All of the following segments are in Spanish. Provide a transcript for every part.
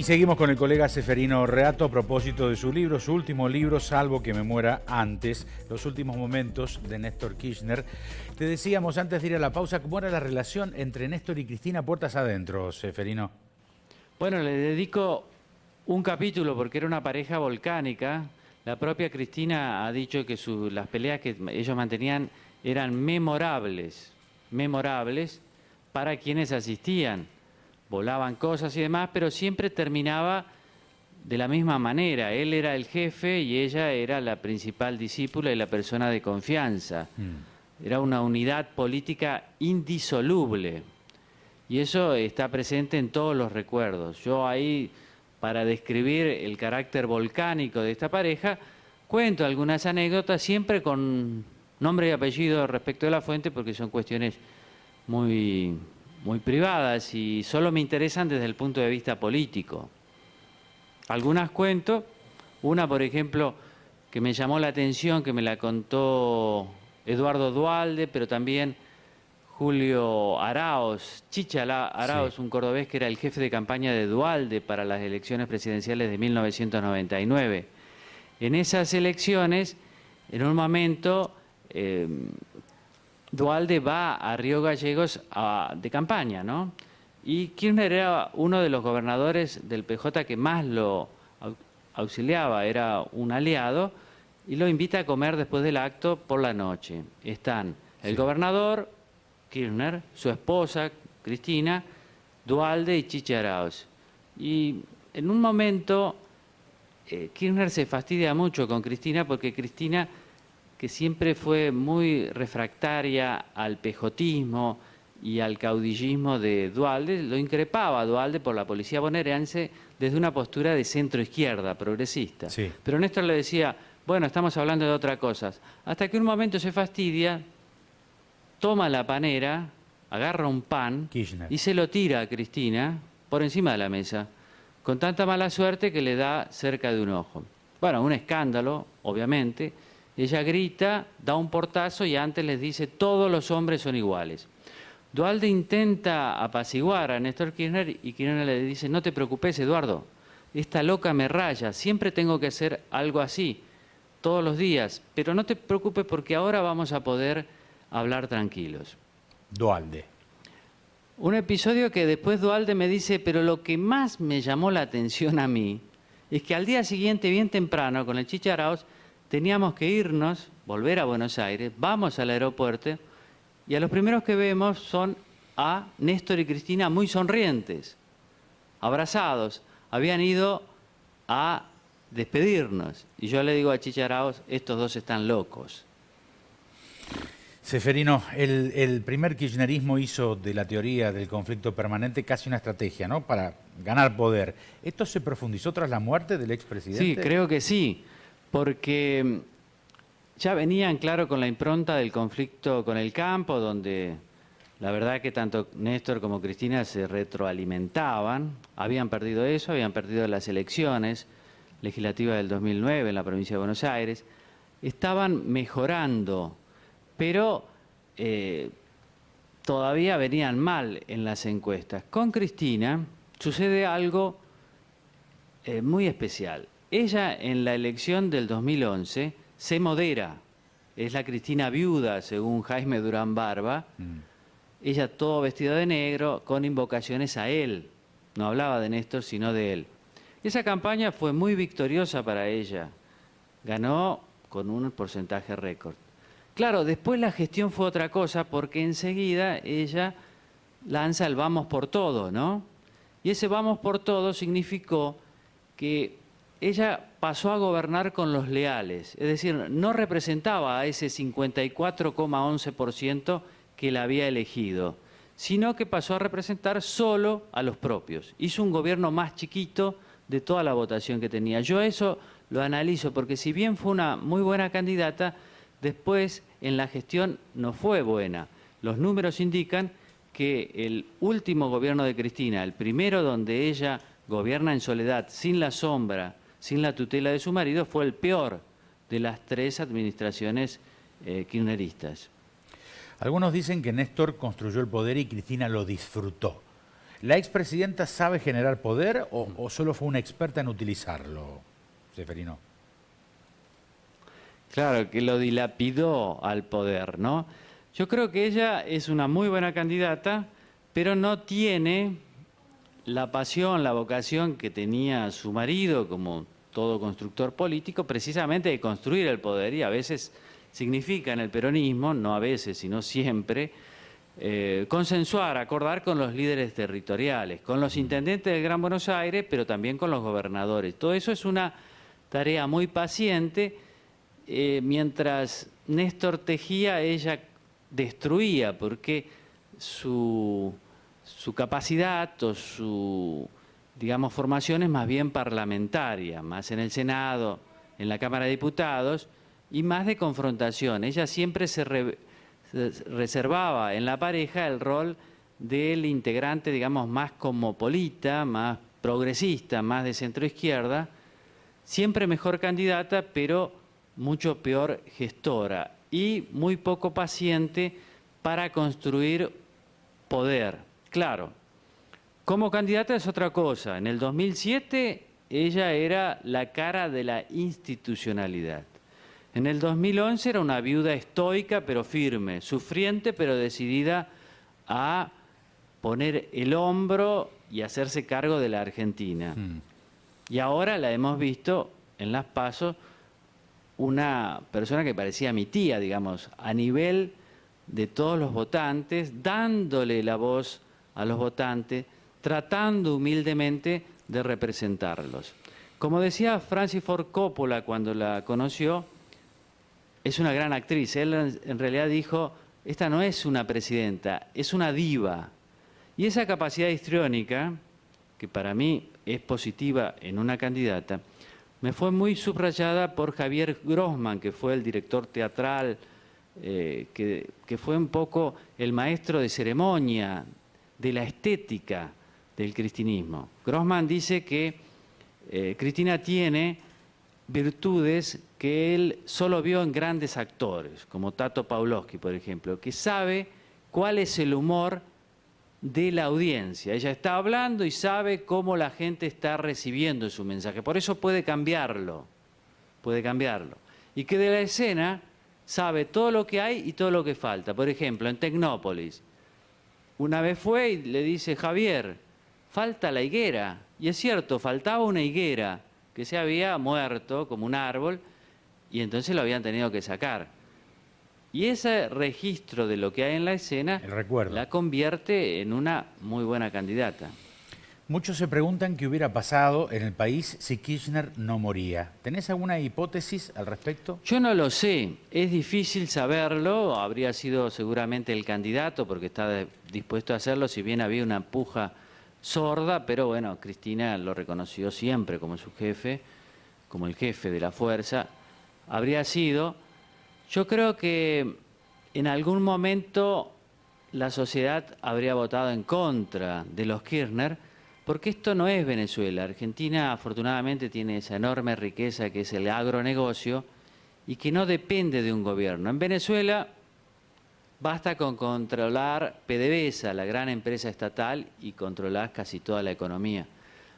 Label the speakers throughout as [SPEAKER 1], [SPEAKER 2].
[SPEAKER 1] seguimos con el colega Ceferino Reato a propósito de su libro, su último libro, Salvo que me muera antes, los últimos momentos de Néstor Kirchner. Te decíamos antes de ir a la pausa, ¿cómo era la relación entre Néstor y Cristina puertas adentro, Ceferino?
[SPEAKER 2] Bueno, le dedico un capítulo porque era una pareja volcánica. La propia Cristina ha dicho que las peleas que ellos mantenían eran memorables para quienes asistían. Volaban cosas y demás, pero siempre terminaba de la misma manera. Él era el jefe y ella era la principal discípula y la persona de confianza. Era una unidad política indisoluble. Y eso está presente en todos los recuerdos. Yo ahí, para describir el carácter volcánico de esta pareja, cuento algunas anécdotas, siempre con nombre y apellido respecto de la fuente, porque son cuestiones muy privadas y solo me interesan desde el punto de vista político. Algunas cuento, una por ejemplo que me llamó la atención, que me la contó Eduardo Duhalde, pero también Julio Araoz, Chicha Araoz, sí, un cordobés que era el jefe de campaña de Duhalde para las elecciones presidenciales de 1999. En esas elecciones, en un momento, Duhalde va a Río Gallegos de campaña, ¿no? Y Kirchner era uno de los gobernadores del PJ que más lo auxiliaba, era un aliado, y lo invita a comer después del acto por la noche. Están el gobernador, Kirchner, su esposa, Cristina, Duhalde y Chicha Araoz. Y en un momento, Kirchner se fastidia mucho con Cristina porque Cristina, que siempre fue muy refractaria al pejotismo y al caudillismo de Duhalde, lo increpaba a Duhalde por la policía bonaerense desde una postura de centro-izquierda, progresista. Sí. Pero Néstor le decía, bueno, estamos hablando de otras cosas. Hasta que un momento se fastidia, toma la panera, agarra un pan Kirchner y se lo tira a Cristina por encima de la mesa, con tanta mala suerte que le da cerca de un ojo. Bueno, un escándalo, obviamente. Ella grita, da un portazo y antes les dice, todos los hombres son iguales. Duhalde intenta apaciguar a Néstor Kirchner y Kirchner le dice, no te preocupes, Eduardo, esta loca me raya, siempre tengo que hacer algo así, todos los días, pero no te preocupes porque ahora vamos a poder hablar tranquilos.
[SPEAKER 1] Duhalde.
[SPEAKER 2] Un episodio que después Duhalde me dice, pero lo que más me llamó la atención a mí es que al día siguiente, bien temprano, con el Chicha Araoz, teníamos que irnos, volver a Buenos Aires, vamos al aeropuerto y a los primeros que vemos son a Néstor y Cristina muy sonrientes, abrazados. Habían ido a despedirnos. Y yo le digo a Chicha Araoz, estos dos están locos.
[SPEAKER 1] Ceferino, el primer kirchnerismo hizo de la teoría del conflicto permanente casi una estrategia, ¿no?, para ganar poder. ¿Esto se profundizó tras la muerte del expresidente?
[SPEAKER 2] Sí, creo que sí. Porque ya venían, claro, con la impronta del conflicto con el campo, donde la verdad que tanto Néstor como Cristina se retroalimentaban. Habían perdido eso, habían perdido las elecciones legislativas del 2009 en la provincia de Buenos Aires. Estaban mejorando, pero todavía venían mal en las encuestas. Con Cristina sucede algo muy especial. Ella en la elección del 2011 se modera, es la Cristina viuda, según Jaime Durán Barba. Ella todo vestida de negro, con invocaciones a él. No hablaba de Néstor, sino de él. Esa campaña fue muy victoriosa para ella. Ganó con un porcentaje récord. Claro, después la gestión fue otra cosa, porque enseguida ella lanza el vamos por todo, ¿no? Y ese vamos por todo significó que ella pasó a gobernar con los leales, es decir, no representaba a ese 54,11% que la había elegido, sino que pasó a representar solo a los propios. Hizo un gobierno más chiquito de toda la votación que tenía. Yo eso lo analizo porque si bien fue una muy buena candidata, después en la gestión no fue buena. Los números indican que el último gobierno de Cristina, el primero donde ella gobierna en soledad, sin la sombra, sin la tutela de su marido, fue el peor de las tres administraciones kirchneristas.
[SPEAKER 1] Algunos dicen que Néstor construyó el poder y Cristina lo disfrutó. ¿La expresidenta sabe generar poder o solo fue una experta en utilizarlo, Ceferino?
[SPEAKER 2] Claro, que lo dilapidó al poder, ¿no? Yo creo que ella es una muy buena candidata, pero no tiene la pasión, la vocación que tenía su marido como todo constructor político, precisamente de construir el poder, y a veces significa en el peronismo, no a veces, sino siempre, consensuar, acordar con los líderes territoriales, con los intendentes del Gran Buenos Aires, pero también con los gobernadores. Todo eso es una tarea muy paciente. Mientras Néstor tejía, ella destruía, porque su capacidad o su, digamos, formación es más bien parlamentaria, más en el Senado, en la Cámara de Diputados, y más de confrontación. Ella siempre se reservaba en la pareja el rol del integrante, digamos, más cosmopolita, más progresista, más de centro-izquierda, siempre mejor candidata, pero mucho peor gestora y muy poco paciente para construir poder. Claro, como candidata es otra cosa. En el 2007 ella era la cara de la institucionalidad. En el 2011 era una viuda estoica pero firme, sufriente pero decidida a poner el hombro y hacerse cargo de la Argentina. Y ahora la hemos visto en las PASO, una persona que parecía mi tía, digamos, a nivel de todos los votantes, dándole la voz a los votantes, tratando humildemente de representarlos. Como decía Francis Ford Coppola cuando la conoció, es una gran actriz. Él en realidad dijo, esta no es una presidenta, es una diva. Y esa capacidad histriónica, que para mí es positiva en una candidata, me fue muy subrayada por Javier Grossman, que fue el director teatral, que fue un poco el maestro de ceremonia, de la estética del cristinismo. Grossman dice que Cristina tiene virtudes que él solo vio en grandes actores, como Tato Pavlovsky, por ejemplo, que sabe cuál es el humor de la audiencia. Ella está hablando y sabe cómo la gente está recibiendo su mensaje. Por eso puede cambiarlo. Y que de la escena sabe todo lo que hay y todo lo que falta. Por ejemplo, en Tecnópolis, una vez fue y le dice, Javier, falta la higuera. Y es cierto, faltaba una higuera que se había muerto como un árbol y entonces lo habían tenido que sacar. Y ese registro de lo que hay en la escena la convierte en una muy buena candidata.
[SPEAKER 1] Muchos se preguntan qué hubiera pasado en el país si Kirchner no moría. ¿Tenés alguna hipótesis al respecto?
[SPEAKER 2] Yo no lo sé, es difícil saberlo, habría sido seguramente el candidato porque está dispuesto a hacerlo, si bien había una puja sorda, pero bueno, Cristina lo reconoció siempre como su jefe, como el jefe de la fuerza, habría sido. Yo creo que en algún momento la sociedad habría votado en contra de los Kirchner, porque esto no es Venezuela. Argentina afortunadamente tiene esa enorme riqueza que es el agronegocio y que no depende de un gobierno. En Venezuela basta con controlar PDVSA, la gran empresa estatal, y controlar casi toda la economía.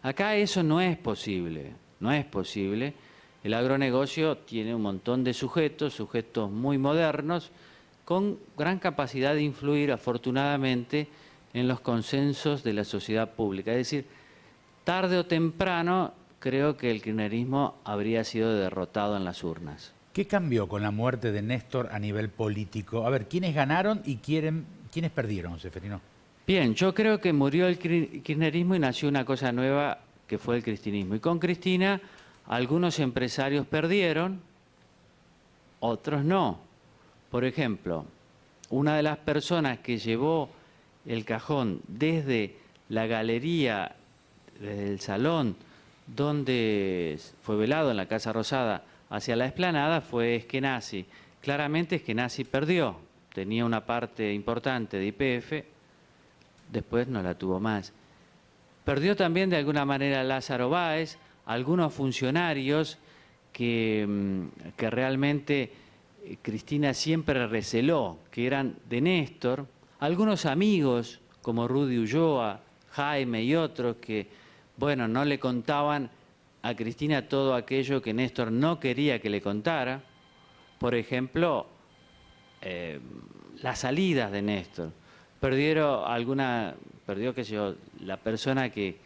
[SPEAKER 2] Acá eso no es posible, no es posible. El agronegocio tiene un montón de sujetos muy modernos, con gran capacidad de influir, afortunadamente, en los consensos de la sociedad pública. Es decir, tarde o temprano, creo que el kirchnerismo habría sido derrotado en las urnas.
[SPEAKER 1] ¿Qué cambió con la muerte de Néstor a nivel político? A ver, ¿quiénes ganaron y quiénes perdieron, Ceferino?
[SPEAKER 2] Bien, yo creo que murió el kirchnerismo y nació una cosa nueva que fue el cristinismo. Y con Cristina algunos empresarios perdieron, otros no. Por ejemplo, una de las personas que llevó el cajón desde la galería, desde el salón donde fue velado en la Casa Rosada hacia la explanada fue Eskenazi. Claramente Eskenazi perdió, tenía una parte importante de YPF, después no la tuvo más. Perdió también de alguna manera Lázaro Báez, algunos funcionarios que realmente Cristina siempre receló, que eran de Néstor, algunos amigos como Rudy Ulloa, Jaime y otros que, bueno, no le contaban a Cristina todo aquello que Néstor no quería que le contara. Por ejemplo, las salidas de Néstor. Perdió, qué sé yo, la persona que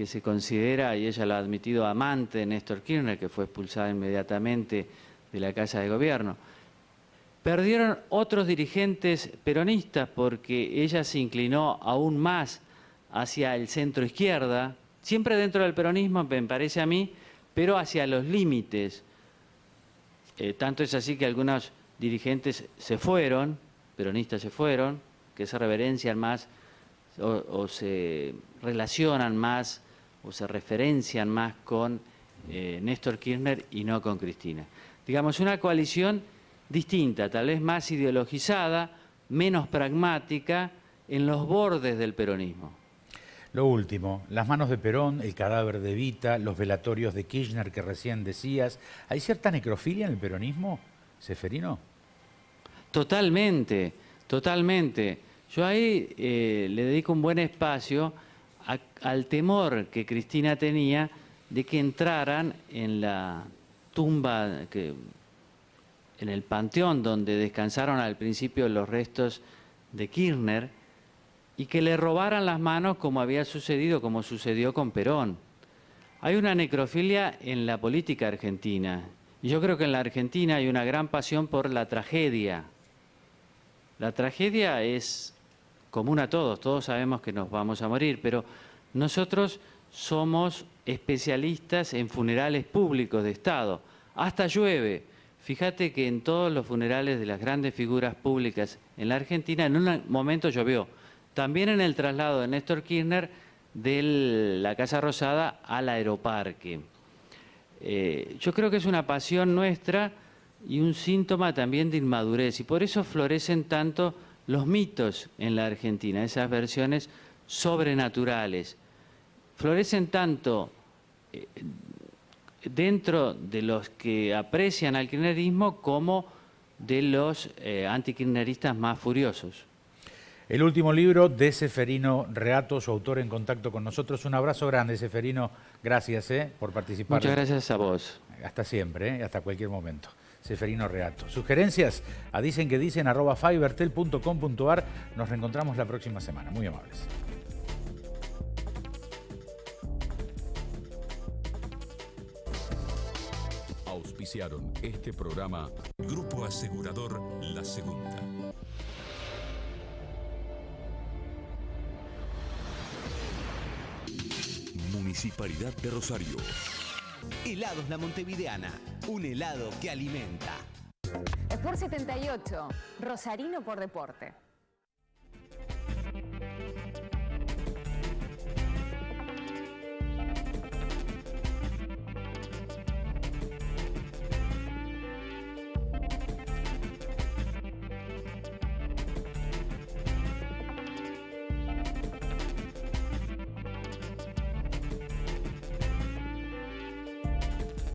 [SPEAKER 2] se considera, y ella lo ha admitido, amante de Néstor Kirchner, que fue expulsada inmediatamente de la Casa de Gobierno. Perdieron otros dirigentes peronistas porque ella se inclinó aún más hacia el centro izquierda, siempre dentro del peronismo, me parece a mí, pero hacia los límites. Tanto es así que algunos dirigentes se fueron, peronistas se fueron, que se reverencian más o se relacionan más o se referencian más con Néstor Kirchner y no con Cristina. Digamos, una coalición distinta, tal vez más ideologizada, menos pragmática, en los bordes del peronismo.
[SPEAKER 1] Lo último, las manos de Perón, el cadáver de Evita, los velatorios de Kirchner que recién decías. ¿Hay cierta necrofilia en el peronismo, Ceferino?
[SPEAKER 2] Totalmente, totalmente. Yo ahí le dedico un buen espacio al temor que Cristina tenía de que entraran en la tumba, en el panteón donde descansaron al principio los restos de Kirchner, y que le robaran las manos como había sucedido, como sucedió con Perón. Hay una necrofilia en la política argentina, y yo creo que en la Argentina hay una gran pasión por la tragedia. La tragedia es común a todos, todos sabemos que nos vamos a morir, pero nosotros somos especialistas en funerales públicos de Estado. Hasta llueve. Fíjate que en todos los funerales de las grandes figuras públicas en la Argentina, en un momento llovió. También en el traslado de Néstor Kirchner de la Casa Rosada al Aeroparque. Yo creo que es una pasión nuestra y un síntoma también de inmadurez, y por eso florecen tanto los mitos en la Argentina, esas versiones sobrenaturales. Florecen tanto dentro de los que aprecian al kirchnerismo como de los antikirchneristas más furiosos.
[SPEAKER 1] El último libro de Ceferino Reato, su autor, en contacto con nosotros. Un abrazo grande, Ceferino. Gracias por participar.
[SPEAKER 2] Muchas gracias a vos.
[SPEAKER 1] Hasta siempre, hasta cualquier momento. Ceferino Reato. Sugerencias a dicenquedicen@fivertel.com.ar. Nos reencontramos la próxima semana. Muy amables.
[SPEAKER 3] Auspiciaron este programa Grupo Asegurador La Segunda. Municipalidad de Rosario.
[SPEAKER 4] Helados La Montevideana, un helado que alimenta.
[SPEAKER 5] Sport 78, Rosarino por deporte.